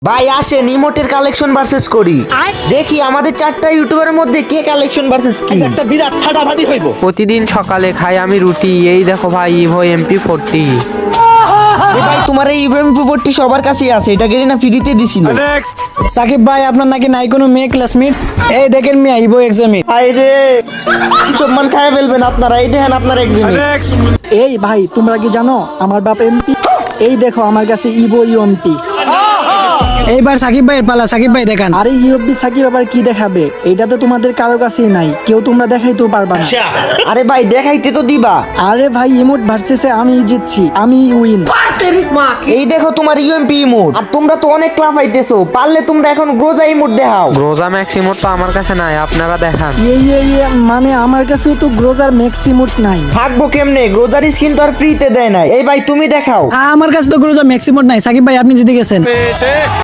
ভাই আসেন ইমোটের collection versus করি, দেখি আমাদের 4টা ইউটিউবারের মধ্যে কে কালেকশন ভার্সেস কি। একটা বিরাট ফাটাফাটি হইব। প্রতিদিন সকালে খাই আমি রুটি। এই দেখো ভাই ইভো MP40। ভাই তোমার এই ইভেন্ট সবার কাছেই আছে, এটা গেলি না ফ্রিতে দিছিল। সাকিব ভাই আপনার নাকি নাই কোনো মেয়ে ক্লাসমেট? এই দেখেন মিয়া ইভো এক্সামিট। হাই রে সম্মান খায় ফেলবেন আপনারা, এই দেখেন আপনার এক্সামিট। এই ভাই তোমরা কি জানো আমার বাপ এমপি? এই দেখো আমার কাছে ইভো ইউএমপি। এইবার সাকিব ভাইয়ের পালা, সাকিব ভাই দেখান। আরে ইউএমপি সাকিব আবার কি দেখাবে? এটা তো তোমাদের কারো কাছেই নাই, কেউ তোমরা দেখাইতেও পারবা না। আরে ভাই দেখাইতে তো দিবা। আরে ভাই ইমোট ভার্সেসে আমি জিতছি, আমি উইন। এই দেখো তোমার ইউএমপি ইমোট, আর তোমরা তো অনেক ক্লাফাইতেছো, পারলে তোমরা এখন গ্রোজা ইমোট দেখাও। গ্রোজা ম্যাক্স ইমোট তো আমার কাছে নাই, আপনারা দেখান। মানে আমার কাছেও তো গ্রোজার ম্যাক্স ইমোট নাই। থাকবো কেমনে, গ্রোজার স্কিন তো আর ফ্রিতে দেয় না। এই ভাই তুমি দেখাও। আমার কাছে তো কোনো ম্যাক্সিমাম নাই। সাকিব ভাই আপনি জিতে গেছেন।